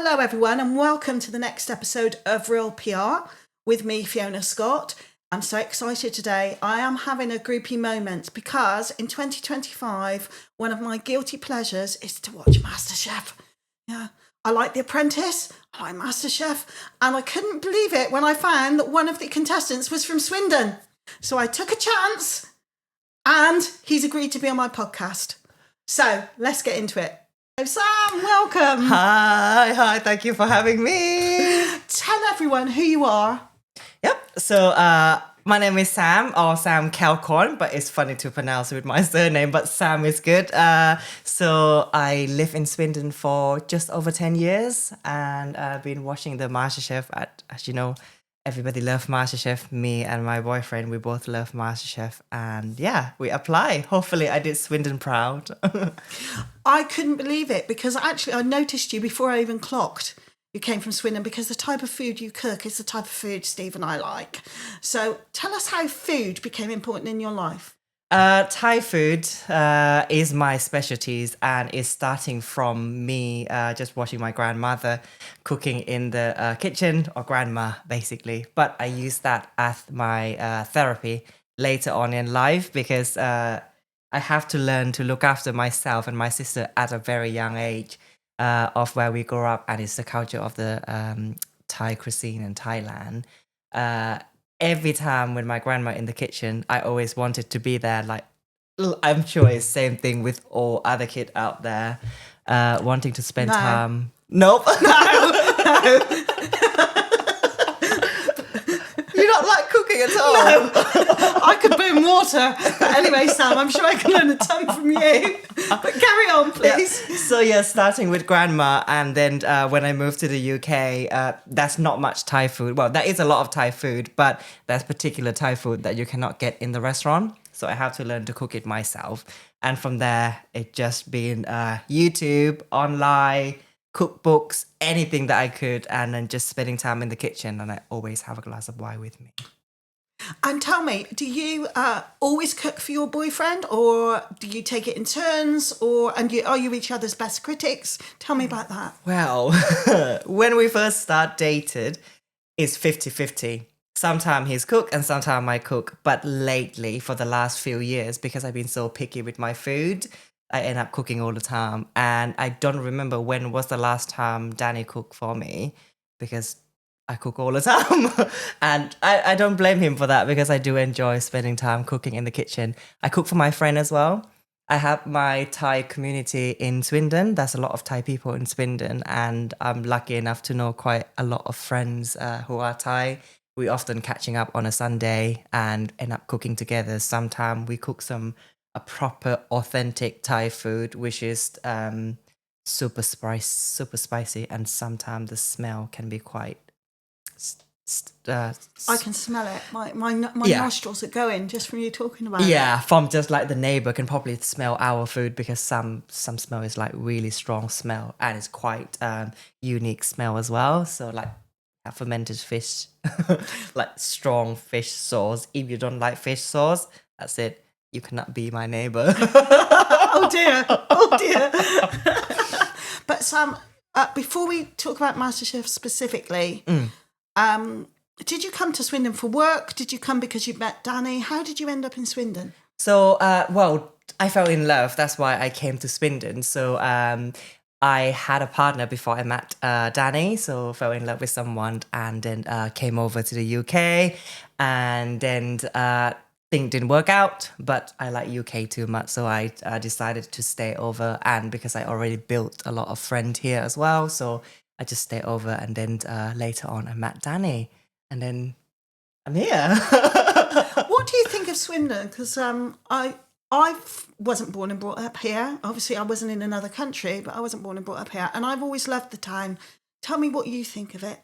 Hello, everyone, and welcome to the next episode of Real PR with me, Fiona Scott. I'm so excited today. I am having a groupie moment because in 2025, one of my guilty pleasures is to watch MasterChef. Yeah, I like The Apprentice, I like MasterChef, and I couldn't believe it when I found that one of the contestants was from Swindon. So I took a chance, and he's agreed to be on my podcast. So let's get into it. So Sam, welcome. Hi, thank you for having me. Tell everyone who you are. Yep, so my name is Sam, or Sam Kaeokon, but it's funny to pronounce with my surname, but Sam is good. So I live in Swindon for just over 10 years, and I've been watching the MasterChef. As you know, everybody loves MasterChef. Me and my boyfriend, we both love MasterChef, and yeah, we apply. Hopefully I did Swindon proud. I couldn't believe it because actually I noticed you before I even clocked. You came from Swindon because the type of food you cook is the type of food Steve and I like. So tell us how food became important in your life. Thai food is my specialties, and it's starting from me just watching my grandmother cooking in the kitchen, or grandma basically. But I use that as my therapy later on in life because I have to learn to look after myself and my sister at a very young age of where we grew up, and it's the culture of the Thai cuisine in Thailand. Every time with my grandma in the kitchen, I always wanted to be there. Like, I'm sure it's the same thing with all other kids out there, wanting to spend time. Nope. No. You don't like cooking at all? No, I could burn water. But anyway, Sam, I'm sure I can learn a ton from you. But carry on, please. Yeah. So yeah, starting with grandma, and then when I moved to the UK, that's not much Thai food. Well, there is a lot of Thai food, but there's particular Thai food that you cannot get in the restaurant. So I have to learn to cook it myself. And from there, it just been YouTube, online, cookbooks, anything that I could, and then just spending time in the kitchen. And I always have a glass of wine with me. And tell me, do you always cook for your boyfriend, or do you take it in turns, are you each other's best critics? Tell me about that. Well, when we first start dated, it's 50-50. Sometimes he's cook and sometimes I cook. But lately, for the last few years, because I've been so picky with my food, I end up cooking all the time. And I don't remember when was the last time Danny cooked for me, because I cook all the time. And I don't blame him for that, because I do enjoy spending time cooking in the kitchen. I cook for my friend as well. I have my Thai community in Swindon. There's a lot of Thai people in Swindon, and I'm lucky enough to know quite a lot of friends who are Thai. We often catching up on a Sunday and end up cooking together. Sometimes we cook a proper authentic Thai food, which is super spicy, and sometimes the smell can be quite I can smell it. My nostrils are going just from you talking about it. Yeah, from just like the neighbor can probably smell our food, because some smell is like really strong smell, and it's quite unique smell as well. So like fermented fish, like strong fish sauce. If you don't like fish sauce, that's it. You cannot be my neighbor. Oh dear. But Sam, before we talk about MasterChef specifically, did you come to Swindon for work? Did you come because you met Danny? How did you end up in Swindon? So, well, I fell in love. That's why I came to Swindon. So, I had a partner before I met Danny. So, fell in love with someone, and then came over to the UK. And then thing didn't work out, but I like UK too much. So, I decided to stay over. And because I already built a lot of friends here as well. So, I just stayed over, and then later on I met Danny, and then I'm here. What do you think of Swindon? Because I wasn't born and brought up here. Obviously, I wasn't in another country, but I wasn't born and brought up here, and I've always loved the town. Tell me what you think of it.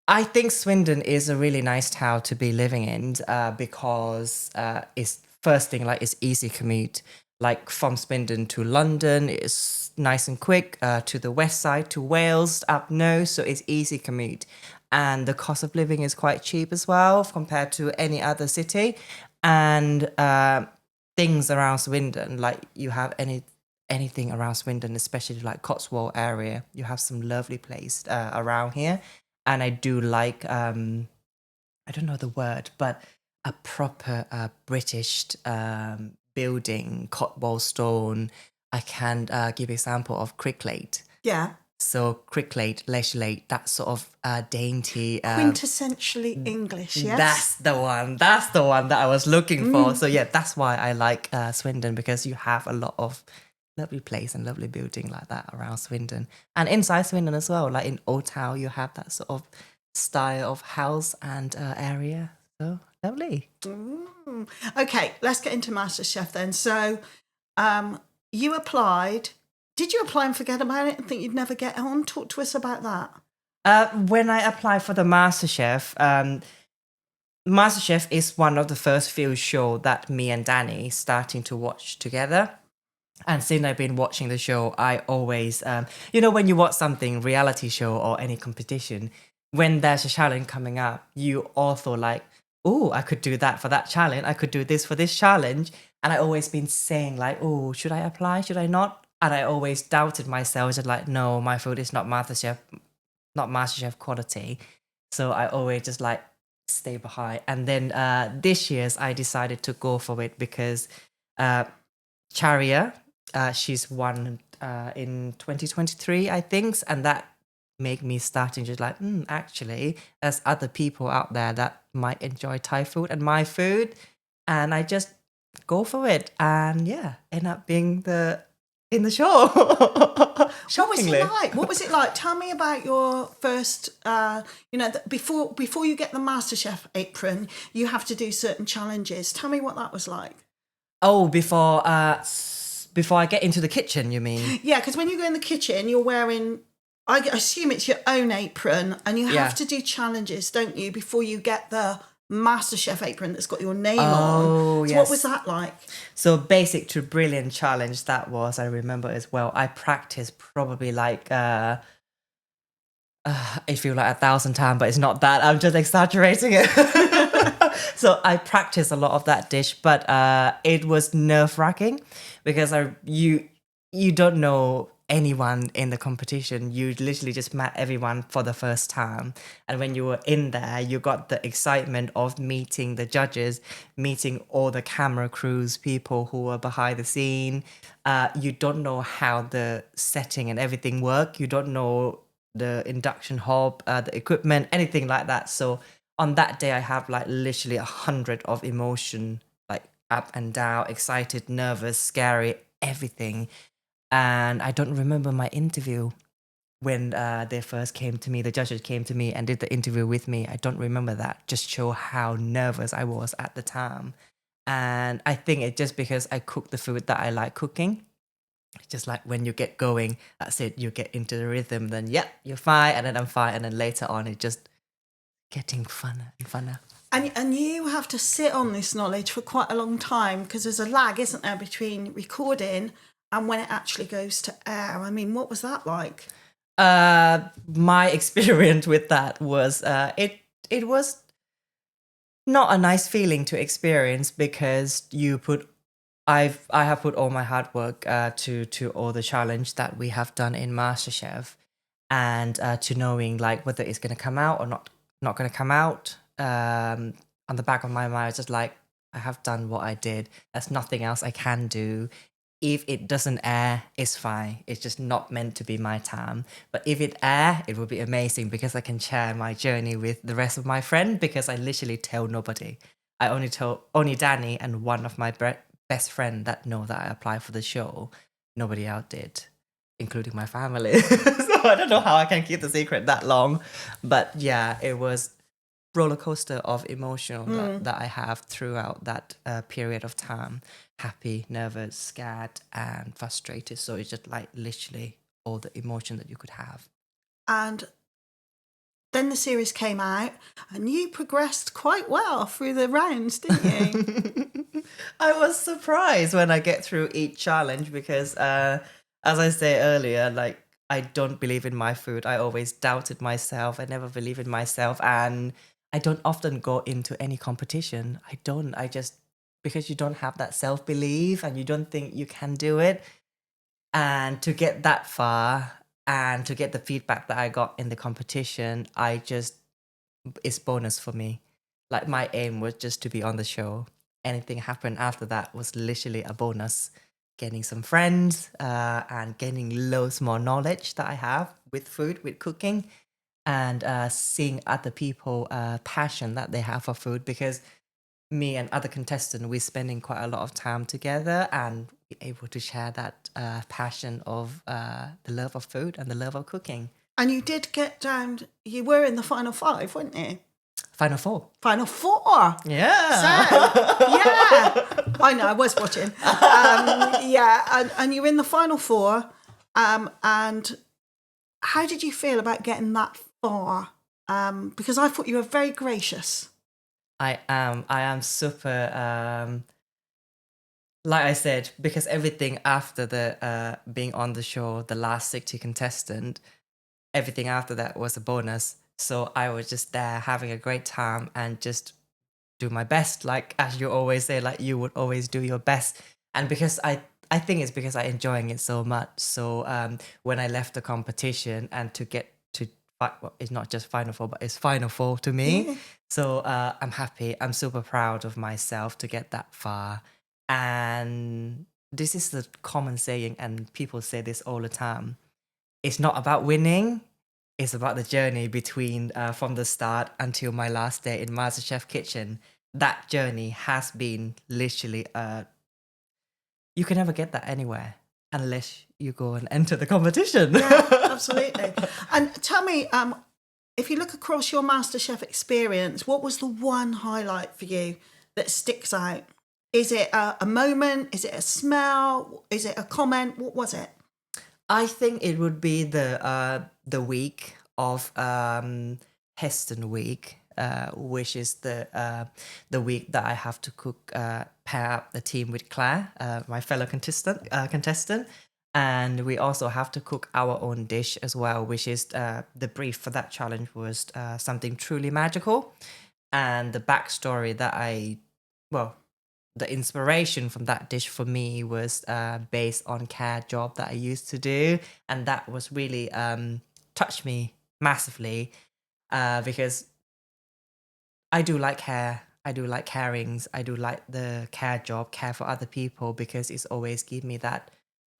I think Swindon is a really nice town to be living in because it's first thing, like, it's easy commute. Like from Swindon to London, it's nice and quick. To the west side, to Wales, up north, so it's easy commute. And the cost of living is quite cheap as well compared to any other city. And things around Swindon, like you have anything around Swindon, especially like Cotswold area, you have some lovely place around here. And I do like, I don't know the word, but a proper British building, Cotswold stone. I can give example of Cricklade. Yeah. So Cricklade, Lechlade, that sort of dainty. Quintessentially English, yes? That's the one. That's the one that I was looking for. So yeah, that's why I like Swindon, because you have a lot of lovely place and lovely building like that around Swindon. And inside Swindon as well, like in Old Town, you have that sort of style of house and area. So lovely. Okay, let's get into MasterChef then. So you applied. Did you apply and forget about it and think you'd never get on? Talk to us about that. When I applied for the MasterChef, MasterChef is one of the first few shows that me and Danny starting to watch together. And since I've been watching the show, I always, when you watch something, reality show or any competition, when there's a challenge coming up, you also like, oh, I could do that for that challenge. I could do this for this challenge. And I always been saying like, oh, should I apply? Should I not? And I always doubted myself, just like, no, my food is not MasterChef quality. So I always just like stay behind. And then this year's I decided to go for it because Charia, she's won in 2023, I think. And that made me starting just like, actually, there's other people out there that might enjoy Thai food and my food. And I just go for it. And yeah, end up being in the show. What was Shockingly. it like? What was it like? Tell me about your first, before you get the MasterChef apron, you have to do certain challenges. Tell me what that was like. Oh, before I get into the kitchen, you mean? Yeah, because when you go in the kitchen, you're wearing, I assume it's your own apron, and you have to do challenges, don't you, before you get the MasterChef apron that's got your name on. Oh, So yes. what was that like? So basic to brilliant challenge that was, I remember as well. I practiced probably like, it feels like 1,000 times, but it's not that. I'm just exaggerating it. So I practiced a lot of that dish, but it was nerve-wracking because you don't know anyone in the competition. You literally just met everyone for the first time. And when you were in there, you got the excitement of meeting the judges, meeting all the camera crews, people who were behind the scene. You don't know how the setting and everything work. You don't know the induction hob, the equipment, anything like that. So on that day, I have like literally 100 of emotion, like up and down, excited, nervous, scary, everything. And I don't remember my interview when they first came to me, the judges came to me and did the interview with me. I don't remember that, just show how nervous I was at the time. And I think it's just because I cook the food that I like cooking. It's just like when you get going, that's it, you get into the rhythm, then you're fine, and then I'm fine. And then later on, it's just getting funner and funner. And you have to sit on this knowledge for quite a long time because there's a lag, isn't there, between recording and when it actually goes to air. I mean, what was that like? My experience with that was it was not a nice feeling to experience because I have put all my hard work to all the challenge that we have done in MasterChef, and to knowing like whether it's going to come out or not going to come out. On the back of my mind, it's just like, I have done what I did. There's nothing else I can do. If it doesn't air, it's fine. It's just not meant to be my time. But if it air, it will be amazing because I can share my journey with the rest of my friends, because I literally tell nobody. I only told only Danny and one of my best friend that know that I applied for the show. Nobody else did, including my family. So I don't know how I can keep the secret that long. But yeah, it was roller coaster of emotion that I have throughout that period of time. Happy, nervous, scared, and frustrated. So it's just like literally all the emotion that you could have. And then the series came out and you progressed quite well through the rounds, didn't you? I was surprised when I get through each challenge because, as I said earlier, like, I don't believe in my food. I always doubted myself. I never believe in myself. And I don't often go into any competition. I just, because you don't have that self-belief and you don't think you can do it. And to get that far and to get the feedback that I got in the competition, it's bonus for me. Like my aim was just to be on the show. Anything happened after that was literally a bonus. Gaining some friends and gaining loads more knowledge that I have with food, with cooking, and seeing other people passion that they have for food, because me and other contestants, we're spending quite a lot of time together and we're able to share that passion of the love of food and the love of cooking. And you did get down, you were in the final 5, weren't you? Final 4. Final 4. Yeah. So, yeah. I know, I was watching. And you're in the final 4. And how did you feel about getting that far? Because I thought you were very gracious. I am super, like I said, because everything after the being on the show, the last 60 contestant, everything after that was a bonus. So I was just there having a great time and just do my best. Like, as you always say, like you would always do your best. And because I think it's because I'm enjoying it so much. So when I left the competition and to get to, well, it's not just Final 4, but it's Final 4 to me. Yeah. So I'm happy. I'm super proud of myself to get that far. And this is the common saying, and people say this all the time. It's not about winning. It's about the journey between from the start until my last day in MasterChef kitchen. That journey has been literally, you can never get that anywhere unless you go and enter the competition. Yeah, absolutely. And tell me, if you look across your MasterChef experience, what was the one highlight for you that sticks out? Is it a moment? Is it a smell? Is it a comment? What was it? I think it would be the week of Heston week, which is the week that I have to cook, pair up the team with Claire, my fellow contestant, and we also have to cook our own dish as well, which is the brief for that challenge was something truly magical, and the backstory that the inspiration from that dish for me was based on care job that I used to do, and that was really touched me massively because I do like care. I do like carings. I do like the care job, care for other people, because it's always give me that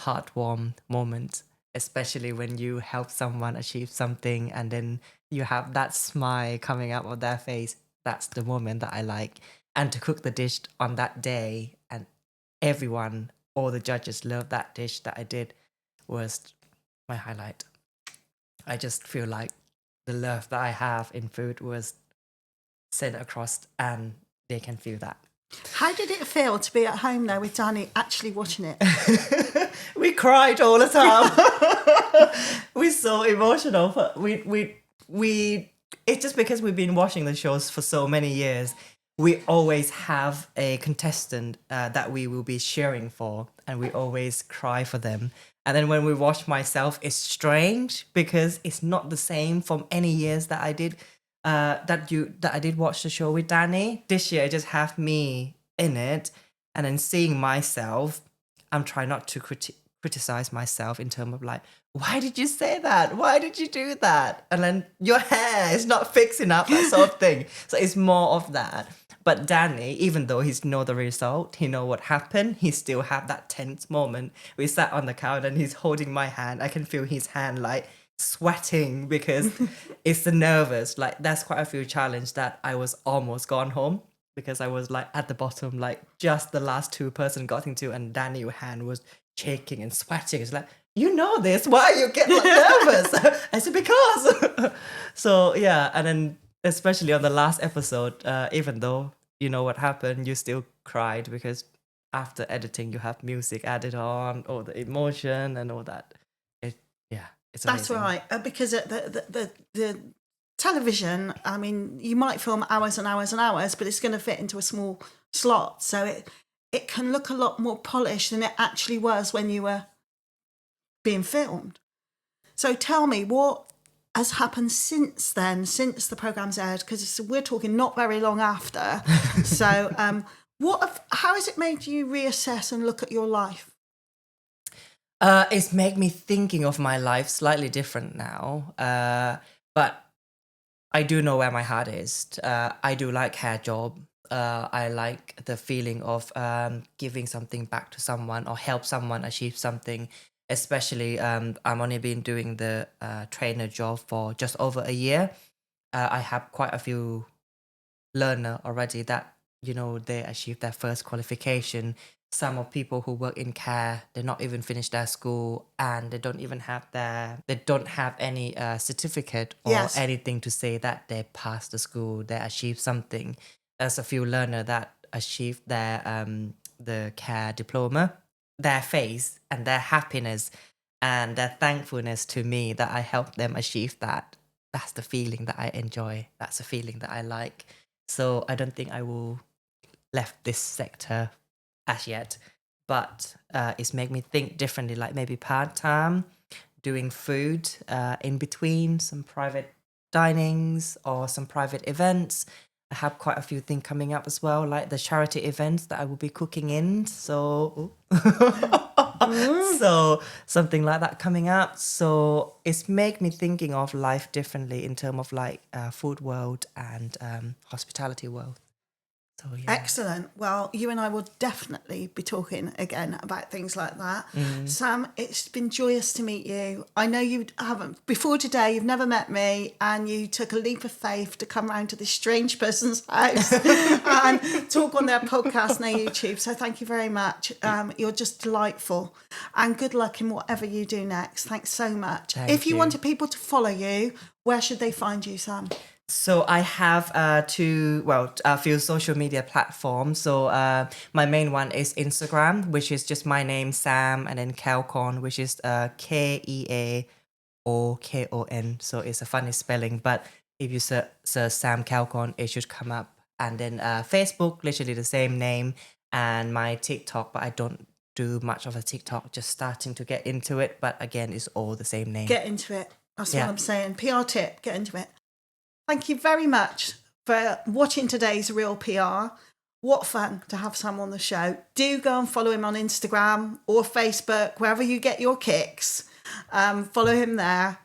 heartwarm moment, especially when you help someone achieve something and then you have that smile coming out of their face. That's the moment that I like. And to cook the dish on that day, and everyone, all the judges loved that dish that I did, was my highlight. I just feel like the love that I have in food was sent across, and they can feel that. How did it feel to be at home there with Danny actually watching it? We cried all the time. We're so emotional. But we it's just because we've been watching the shows for so many years. We always have a contestant that we will be cheering for, and we always cry for them. And then when we watch myself, it's strange because it's not the same from any years that I did that I did watch the show with Danny. This year, I just have me in it, and then seeing myself, I'm trying not to criticize myself in terms of like, why did you say that? Why did you do that? And then your hair is not fixing up, that sort of thing. So it's more of that. But Danny, even though he's know the result, he know what happened, he still have that tense moment. We sat on the couch and he's holding my hand. I can feel his hand like sweating because it's the nervous. Like that's quite a few challenges that I was almost gone home because I was like at the bottom, like just the last 2 person got into, and Danny's hand was shaking and sweating. It's like, you know this, why you get like nervous? I said, because. So yeah, and then especially on the last episode, even though you know what happened, you still cried because after editing you have music added on, all the emotion and all that. It's That's amazing. right, because the television, I mean, you might film hours and hours and hours, but it's going to fit into a small slot, so it can look a lot more polished than it actually was when you were being filmed. So tell me, what has happened since then, since the programme's aired? Because we're talking not very long after. So how has it made you reassess and look at your life? It's made me thinking of my life slightly different now. But I do know where my heart is. I do like hair job. I like the feeling of giving something back to someone or help someone achieve something. Especially, I'm only been doing the trainer job for just over a year. I have quite a few learner already that they achieve their first qualification. Some of people who work in care, they not even finished their school, and they don't have any certificate or Yes. anything to say that they passed the school, they achieved something. There's a few learner that achieved their the care diploma, their face and their happiness and their thankfulness to me that I helped them achieve that. That's the feeling that I enjoy. That's the feeling that I like. So I don't think I will left this sector as yet, but it's made me think differently. Like maybe part time, doing food in between some private dinings or some private events. I have quite a few things coming up as well, like the charity events that I will be cooking in. So, so something like that coming up. So it's made me thinking of life differently in terms of like food world and hospitality world. So yeah. Excellent. Well, you and I will definitely be talking again about things like that. Sam, it's been joyous to meet you. I know you haven't, before today, you've never met me, and you took a leap of faith to come round to this strange person's house and talk on their podcast and their YouTube. So thank you very much. You're just delightful, and good luck in whatever you do next. Thanks so much. If you wanted people to follow you, where should they find you, Sam? So I have a few social media platforms. So my main one is Instagram, which is just my name, Sam, and then Kaeokon, which is Keaokon. So it's a funny spelling, but if you search Sam Kaeokon, it should come up. And then Facebook, literally the same name, and my TikTok, but I don't do much of a TikTok, just starting to get into it. But again, it's all the same name. Get into it. That's what I'm saying. PR tip, get into it. Thank you very much for watching today's Real PR. What fun to have Sam on the show. Do go and follow him on Instagram or Facebook, wherever you get your kicks. Follow him there.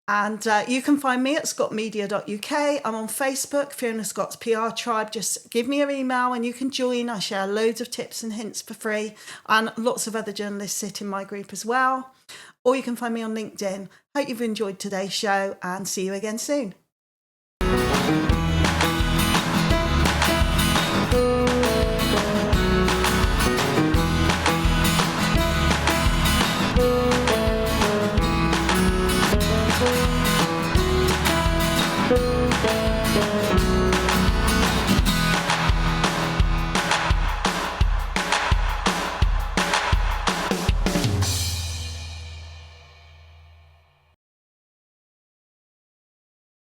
And you can find me at scottmedia.uk. I'm on Facebook, Fiona Scott's PR Tribe. Just give me your email and you can join. I share loads of tips and hints for free. And lots of other journalists sit in my group as well. Or you can find me on LinkedIn. Hope you've enjoyed today's show and see you again soon.